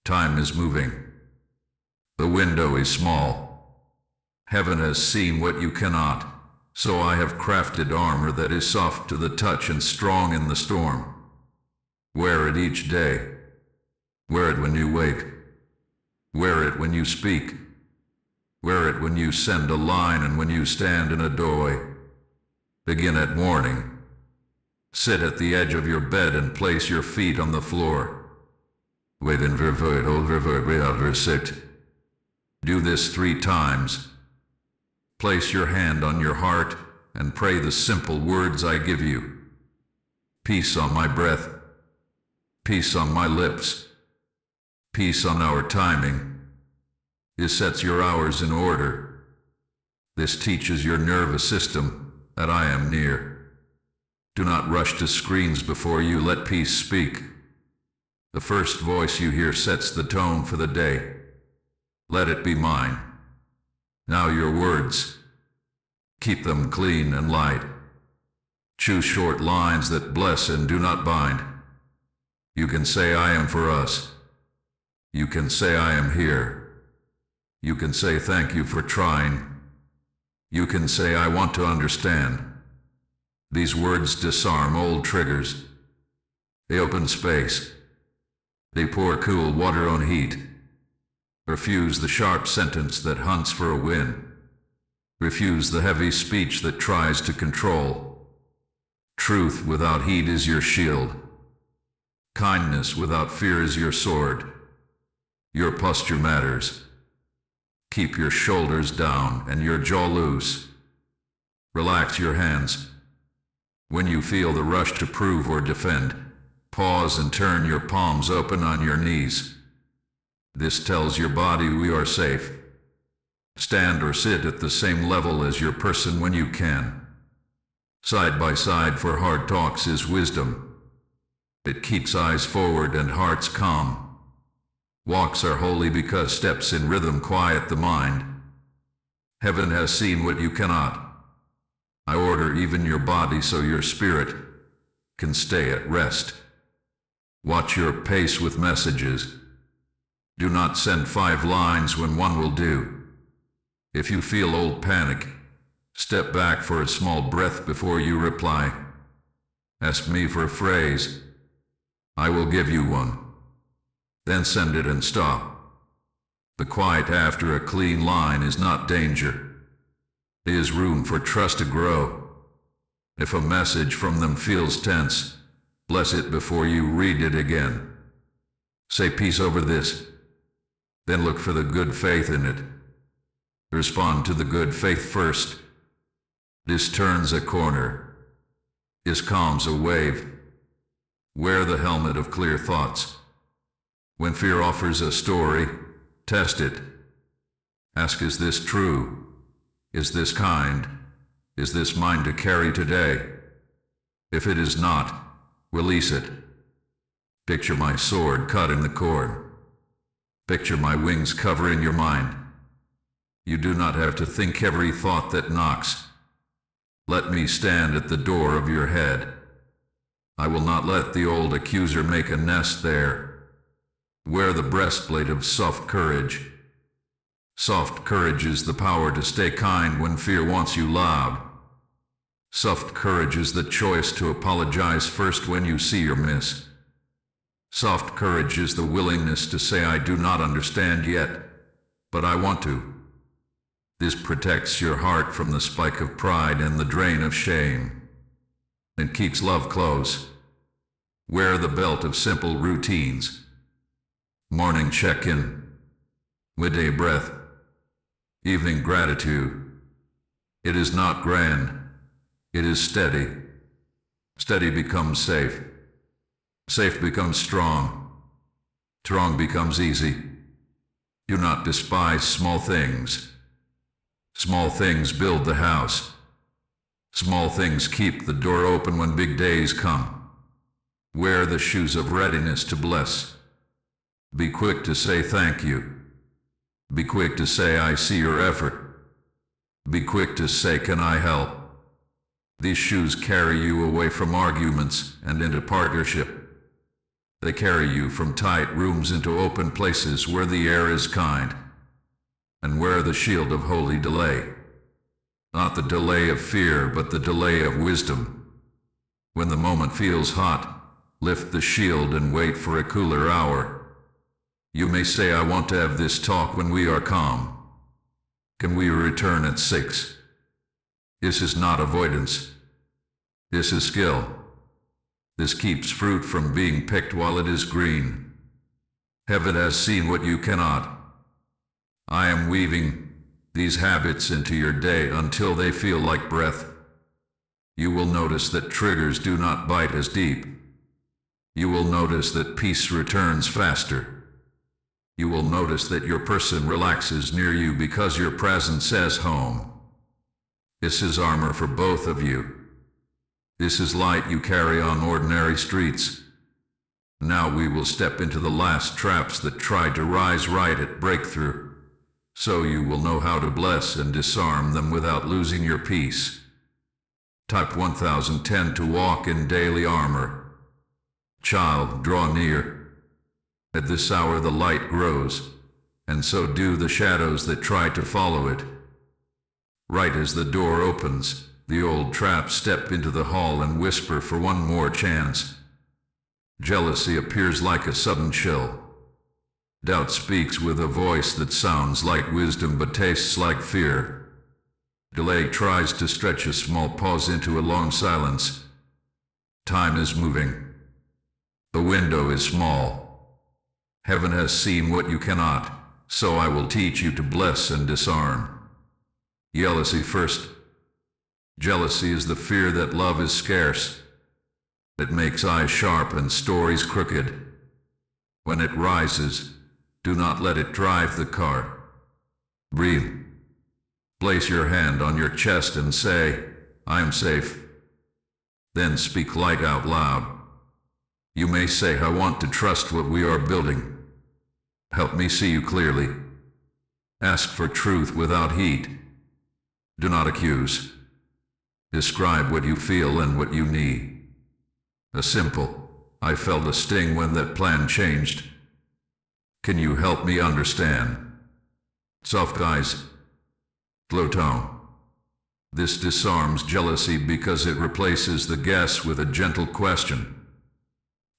Time is moving. The window is small. Heaven has seen what you cannot, so I have crafted armor that is soft to the touch and strong in the storm. Wear it each day. Wear it when you wake. Wear it when you speak. Wear it when you send a line and when you stand in a doorway. Begin at morning. Sit at the edge of your bed and place your feet on the floor. Within vervoid, old vervoid, without sit. Do this 3 times. Place your hand on your heart and pray the simple words I give you. Peace on my breath. Peace on my lips. Peace on our timing. This sets your hours in order. This teaches your nervous system that I am near. Do not rush to screens before you let peace speak. The first voice you hear sets the tone for the day. Let it be mine. Now your words. Keep them clean and light. Choose short lines that bless and do not bind. You can say I am for us. You can say I am here. You can say thank you for trying. You can say I want to understand. These words disarm old triggers. They open space. They pour cool water on heat. Refuse the sharp sentence that hunts for a win. Refuse the heavy speech that tries to control. Truth without heat is your shield. Kindness without fear is your sword. Your posture matters. Keep your shoulders down and your jaw loose. Relax your hands. When you feel the rush to prove or defend, pause and turn your palms open on your knees. This tells your body we are safe. Stand or sit at the same level as your person when you can. Side by side for hard talks is wisdom. It keeps eyes forward and hearts calm. Walks are holy because steps in rhythm quiet the mind. Heaven has seen what you cannot. I order even your body so your spirit can stay at rest. Watch your pace with messages. Do not send 5 lines when one will do. If you feel old panic, step back for a small breath before you reply. Ask me for a phrase. I will give you one. Then send it and stop. The quiet after a clean line is not danger. It is room for trust to grow. If a message from them feels tense, bless it before you read it again. Say peace over this. Then look for the good faith in it. Respond to the good faith first. This turns a corner. This calms a wave. Wear the helmet of clear thoughts. When fear offers a story, test it. Ask, is this true? Is this kind? Is this mine to carry today? If it is not, release it. Picture my sword cutting the cord. Picture my wings covering your mind. You do not have to think every thought that knocks. Let me stand at the door of your head. I will not let the old accuser make a nest there. Wear the breastplate of soft courage. Soft courage is the power to stay kind when fear wants you loud. Soft courage is the choice to apologize first when you see your miss. Soft courage is the willingness to say I do not understand yet, but I want to. This protects your heart from the spike of pride and the drain of shame. It keeps love close. Wear the belt of simple routines. Morning check-in. Midday breath. Evening gratitude. It is not grand. It is steady. Steady becomes safe. Safe becomes strong. Strong becomes easy. Do not despise small things. Small things build the house. Small things keep the door open when big days come. Wear the shoes of readiness to bless. Be quick to say thank you. Be quick to say I see your effort. Be quick to say can I help? These shoes carry you away from arguments and into partnership. They carry you from tight rooms into open places where the air is kind. And wear the shield of holy delay. Not the delay of fear, but the delay of wisdom. When the moment feels hot, lift the shield and wait for a cooler hour. You may say I want to have this talk when we are calm. Can we return at 6? This is not avoidance. This is skill. This keeps fruit from being picked while it is green. Heaven has seen what you cannot. I am weaving these habits into your day until they feel like breath. You will notice that triggers do not bite as deep. You will notice that peace returns faster. You will notice that your person relaxes near you because your presence says home. This is armor for both of you. This is light you carry on ordinary streets. Now we will step into the last traps that tried to rise right at breakthrough. So you will know how to bless and disarm them without losing your peace. Type 1010 to walk in daily armor. Child, draw near. At this hour the light grows, and so do the shadows that try to follow it. Right as the door opens, the old traps step into the hall and whisper for one more chance. Jealousy appears like a sudden chill. Doubt speaks with a voice that sounds like wisdom but tastes like fear. Delay tries to stretch a small pause into a long silence. Time is moving. The window is small. Heaven has seen what you cannot, so I will teach you to bless and disarm. Jealousy first. Jealousy is the fear that love is scarce. It makes eyes sharp and stories crooked. When it rises, do not let it drive the car. Breathe. Place your hand on your chest and say, I am safe. Then speak light out loud. You may say, I want to trust what we are building. Help me see you clearly. Ask for truth without heat. Do not accuse. Describe what you feel and what you need. A simple, I felt a sting when that plan changed. Can you help me understand? Soft eyes. Low tone. This disarms jealousy because it replaces the guess with a gentle question.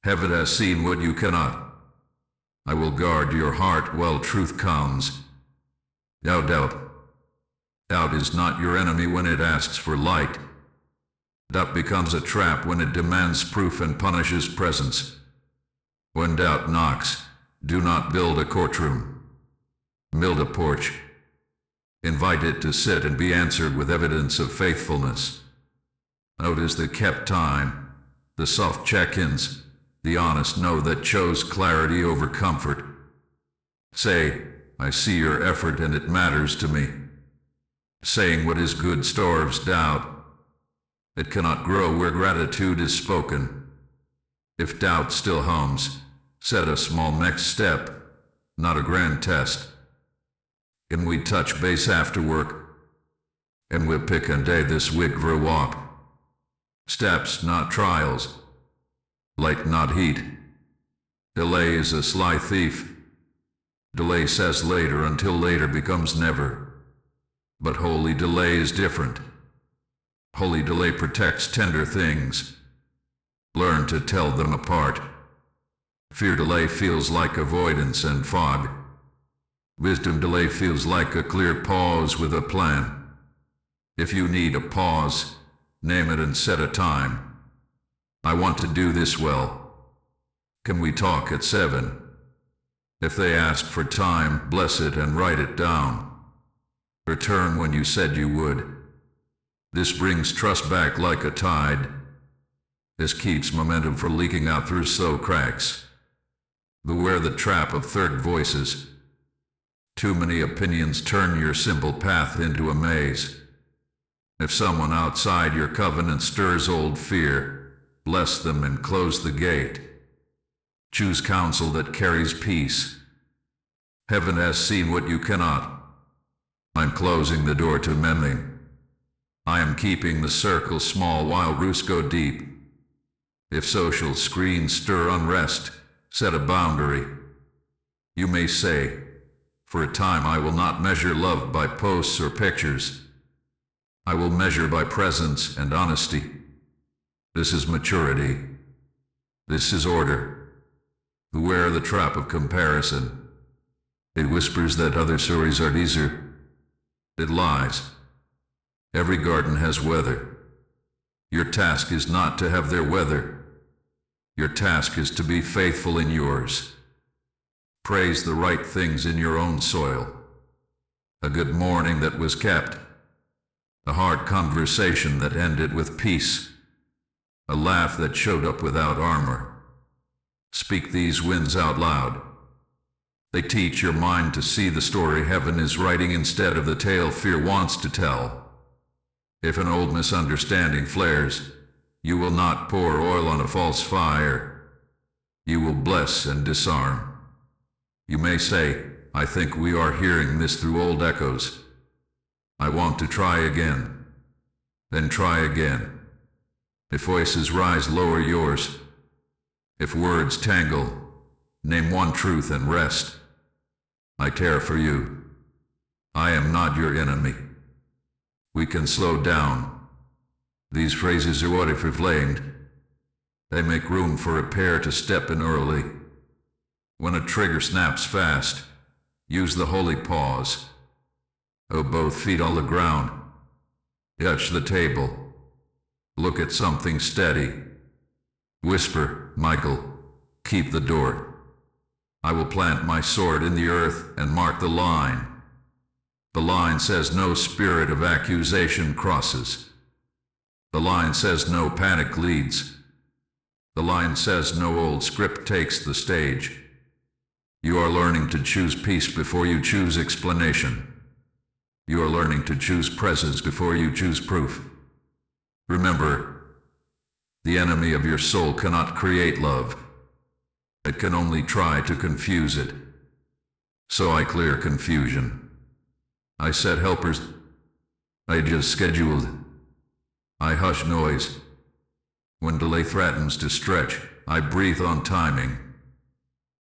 Heaven has seen what you cannot. I will guard your heart while truth comes. Doubt. Doubt is not your enemy when it asks for light. Doubt becomes a trap when it demands proof and punishes presence. When doubt knocks, do not build a courtroom. Build a porch. Invite it to sit and be answered with evidence of faithfulness. Notice the kept time, the soft check-ins, the honest no that chose clarity over comfort. Say, I see your effort and it matters to me. Saying what is good starves doubt. It cannot grow where gratitude is spoken. If doubt still hums, set a small next step, not a grand test. Can we touch base after work? And we'll pick a day this week for a walk. Steps, not trials. Light, not heat. Delay is a sly thief. Delay says later until later becomes never. But holy delay is different. Holy delay protects tender things. Learn to tell them apart. Fear delay feels like avoidance and fog. Wisdom delay feels like a clear pause with a plan. If you need a pause, name it and set a time. I want to do this well. Can we talk at 7? If they ask for time, bless it and write it down. Return when you said you would. This brings trust back like a tide. This keeps momentum from leaking out through slow cracks. Beware the trap of third voices. Too many opinions turn your simple path into a maze. If someone outside your covenant stirs old fear, bless them and close the gate. Choose counsel that carries peace. Heaven has seen what you cannot. I'm closing the door to mending. I am keeping the circle small while roots go deep. If social screens stir unrest, set a boundary. You may say, for a time I will not measure love by posts or pictures. I will measure by presence and honesty. This is maturity. This is order. Beware the trap of comparison. It whispers that other stories are easier. It lies. Every garden has weather. Your task is not to have their weather. Your task is to be faithful in yours. Praise the right things in your own soil. A good morning that was kept. A hard conversation that ended with peace. A laugh that showed up without armor. Speak these winds out loud. They teach your mind to see the story heaven is writing instead of the tale fear wants to tell. If an old misunderstanding flares, you will not pour oil on a false fire. You will bless and disarm. You may say, I think we are hearing this through old echoes. I want to try again. Then try again. If voices rise, lower yours. If words tangle, name one truth and rest. I care for you. I am not your enemy. We can slow down. These phrases are what if reflamed. They make room for a pair to step in early. When a trigger snaps fast, use the holy pause. Oh, both feet on the ground. Touch the table. Look at something steady. Whisper, Michael, keep the door. I will plant my sword in the earth and mark the line. The line says no spirit of accusation crosses. The line says no panic leads. The line says no old script takes the stage. You are learning to choose peace before you choose explanation. You are learning to choose presence before you choose proof. Remember, the enemy of your soul cannot create love. It can only try to confuse it. So I clear confusion. I set helpers. I just scheduled. I hush noise. When delay threatens to stretch, I breathe on timing.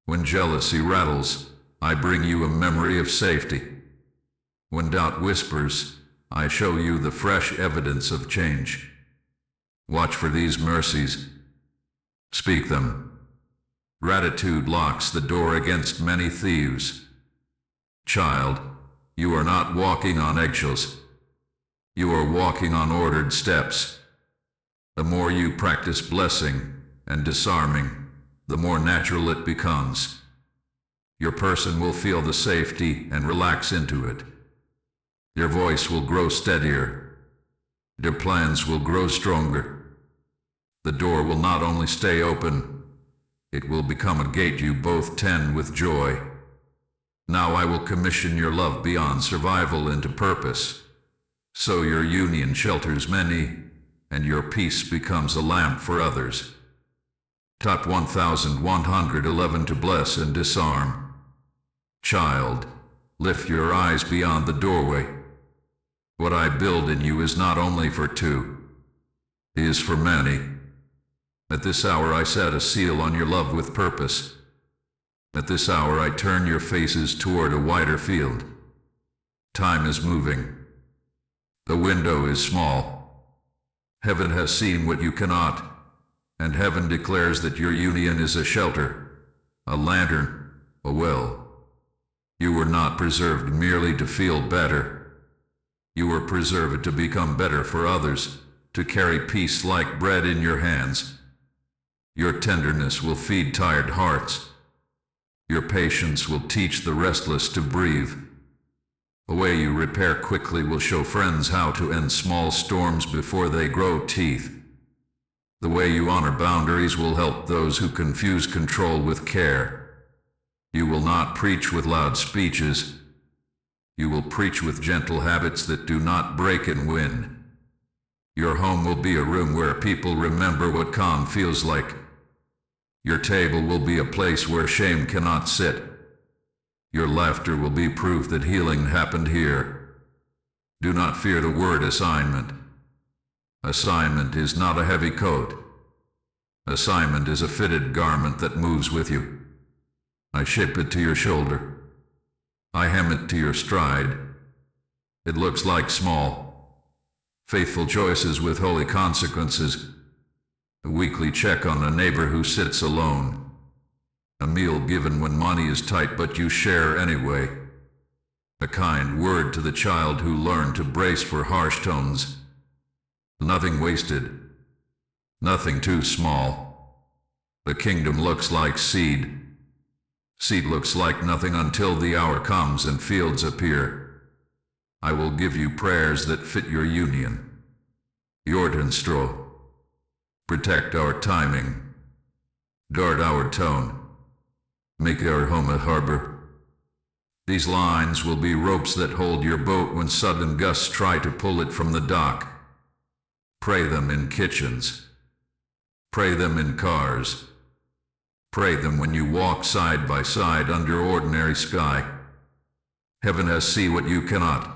When jealousy rattles, I bring you a memory of safety. When doubt whispers, I show you the fresh evidence of change. Watch for these mercies. Speak them. Gratitude locks the door against many thieves. Child, you are not walking on eggshells. You are walking on ordered steps. The more you practice blessing and disarming, the more natural it becomes. Your person will feel the safety and relax into it. Your voice will grow steadier. Your plans will grow stronger. The door will not only stay open, it will become a gate you both tend with joy. Now I will commission your love beyond survival into purpose. So your union shelters many, and your peace becomes a lamp for others. Top 1111 to bless and disarm. Child, lift your eyes beyond the doorway. What I build in you is not only for two, it is for many. At this hour I set a seal on your love with purpose. At this hour I turn your faces toward a wider field. Time is moving. The window is small. Heaven has seen what you cannot, and heaven declares that your union is a shelter, a lantern, a well. You were not preserved merely to feel better. You were preserved to become better for others, to carry peace like bread in your hands. Your tenderness will feed tired hearts. Your patience will teach the restless to breathe. The way you repair quickly will show friends how to end small storms before they grow teeth. The way you honor boundaries will help those who confuse control with care. You will not preach with loud speeches. You will preach with gentle habits that do not break and win. Your home will be a room where people remember what calm feels like. Your table will be a place where shame cannot sit. Your laughter will be proof that healing happened here. Do not fear the word assignment. Assignment is not a heavy coat. Assignment is a fitted garment that moves with you. I shape it to your shoulder. I hem it to your stride. It looks like small, faithful choices with holy consequences. A weekly check on a neighbor who sits alone. A meal given when money is tight but you share anyway. A kind word to the child who learned to brace for harsh tones. Nothing wasted. Nothing too small. The kingdom looks like seed. Seed looks like nothing until the hour comes and fields appear. I will give you prayers that fit your union. Jordanstro. Protect our timing. Guard our tone. Make our home a harbor. These lines will be ropes that hold your boat when sudden gusts try to pull it from the dock. Pray them in kitchens. Pray them in cars. Pray them when you walk side by side under ordinary sky. Heaven has seen what you cannot.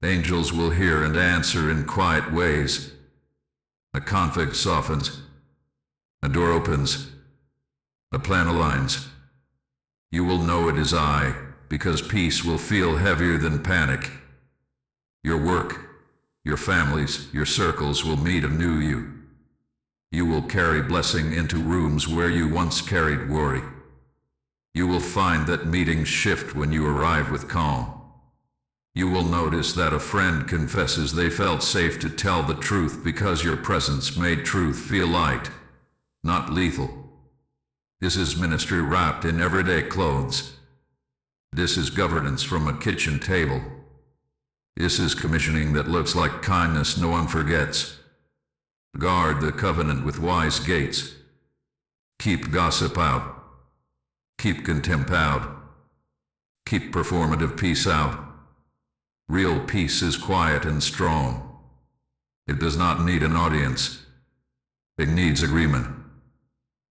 Angels will hear and answer in quiet ways. A conflict softens. A door opens. A plan aligns. You will know it is I, because peace will feel heavier than panic. Your work, your families, your circles will meet anew you. You will carry blessing into rooms where you once carried worry. You will find that meetings shift when you arrive with calm. You will notice that a friend confesses they felt safe to tell the truth because your presence made truth feel light, not lethal. This is ministry wrapped in everyday clothes. This is governance from a kitchen table. This is commissioning that looks like kindness no one forgets. Guard the covenant with wise gates. Keep gossip out. Keep contempt out. Keep performative peace out. Real peace is quiet and strong. It does not need an audience. It needs agreement.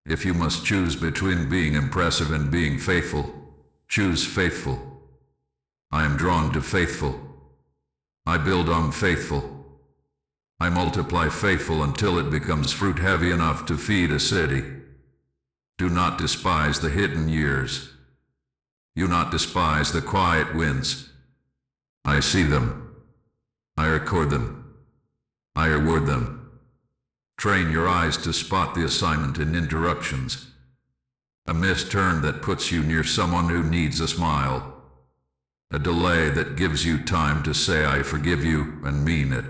If you must choose between being impressive and being faithful, choose faithful. I am drawn to faithful. I build on faithful. I multiply faithful until it becomes fruit heavy enough to feed a city. Do not despise the hidden years. Do not despise the quiet wins. I see them. I record them. I reward them. Train your eyes to spot the assignment in interruptions. A missed turn that puts you near someone who needs a smile. A delay that gives you time to say I forgive you and mean it.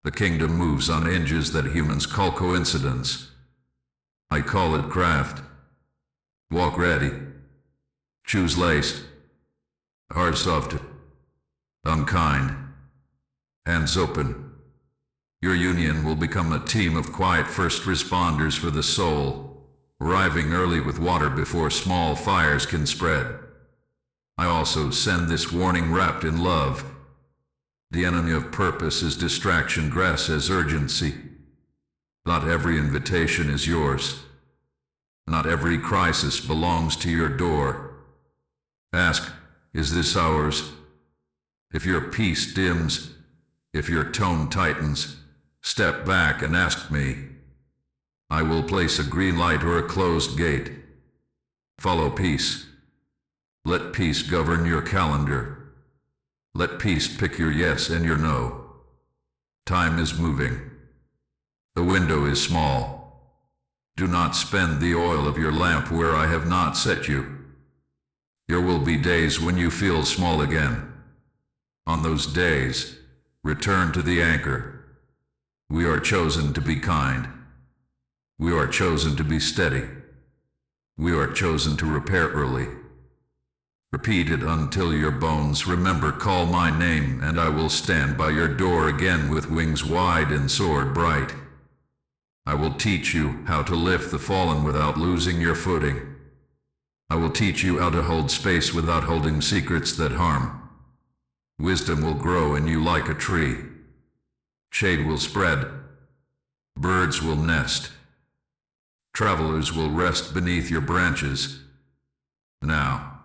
The kingdom moves on hinges that humans call coincidence. I call it craft. Walk ready. Choose lace. Heart soft. Unkind. Hands open. Your union will become a team of quiet first responders for the soul, arriving early with water before small fires can spread. I also send this warning wrapped in love. The enemy of purpose is distraction dressed as urgency. Not every invitation is yours. Not every crisis belongs to your door. Ask, is this ours? If your peace dims, if your tone tightens, step back and ask me. I will place a green light or a closed gate. Follow peace. Let peace govern your calendar. Let peace pick your yes and your no. Time is moving. The window is small. Do not spend the oil of your lamp where I have not set you. There will be days when you feel small again. On those days, return to the anchor. We are chosen to be kind. We are chosen to be steady. We are chosen to repair early. Repeat it until your bones remember. Call my name, and I will stand by your door again with wings wide and sword bright. I will teach you how to lift the fallen without losing your footing. I will teach you how to hold space without holding secrets that harm. Wisdom will grow in you like a tree. Shade will spread. Birds will nest. Travelers will rest beneath your branches. Now,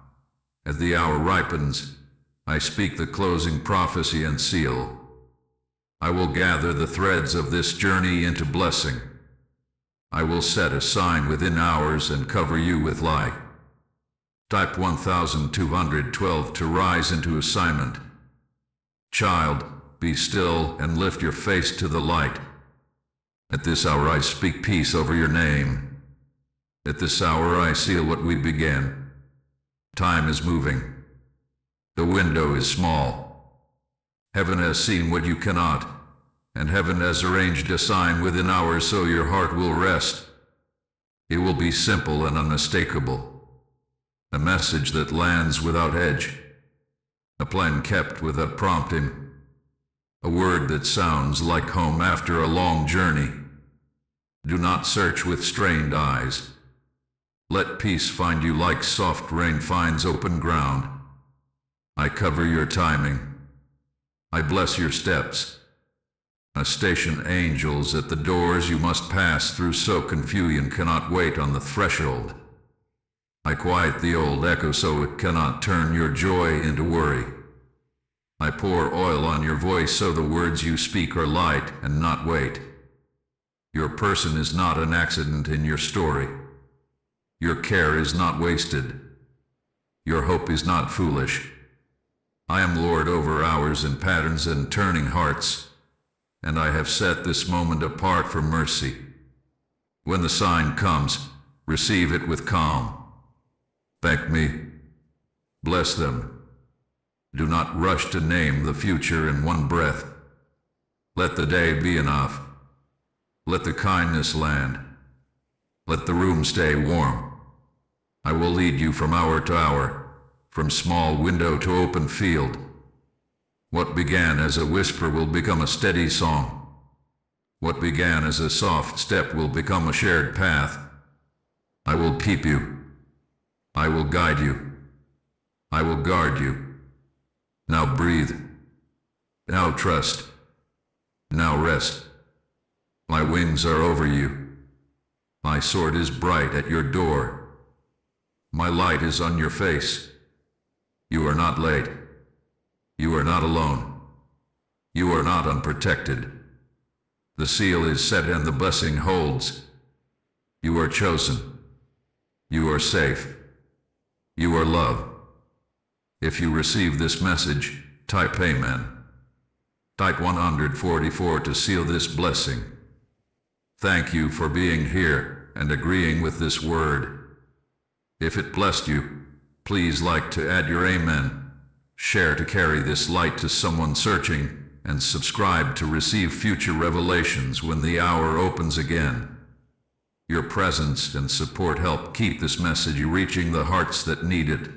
as the hour ripens, I speak the closing prophecy and seal. I will gather the threads of this journey into blessing. I will set a sign within hours and cover you with light. Type 1212 to rise into assignment. Child, be still and lift your face to the light. At this hour I speak peace over your name. At this hour I seal what we began. Time is moving. The window is small. Heaven has seen what you cannot, and heaven has arranged a sign within hours so your heart will rest. It will be simple and unmistakable. A message that lands without edge. A plan kept without prompting. A word that sounds like home after a long journey. Do not search with strained eyes. Let peace find you like soft rain finds open ground. I cover your timing. I bless your steps. I station angels at the doors you must pass through so confusion cannot wait on the threshold. I quiet the old echo so it cannot turn your joy into worry. I pour oil on your voice so the words you speak are light and not weight. Your person is not an accident in your story. Your care is not wasted. Your hope is not foolish. I am Lord over hours and patterns and turning hearts, and I have set this moment apart for mercy. When the sign comes, receive it with calm. Thank me. Bless them. Do not rush to name the future in one breath. Let the day be enough. Let the kindness land. Let the room stay warm. I will lead you from hour to hour, from small window to open field. What began as a whisper will become a steady song. What began as a soft step will become a shared path. I will keep you. I will guide you. I will guard you. Now breathe. Now trust. Now rest. My wings are over you. My sword is bright at your door. My light is on your face. You are not late. You are not alone. You are not unprotected. The seal is set and the blessing holds. You are chosen. You are safe. You are loved. If you receive this message, type Amen. Type 144 to seal this blessing. Thank you for being here and agreeing with this word. If it blessed you, please like to add your Amen, share to carry this light to someone searching, and subscribe to receive future revelations when the hour opens again. Your presence and support help keep this message reaching the hearts that need it.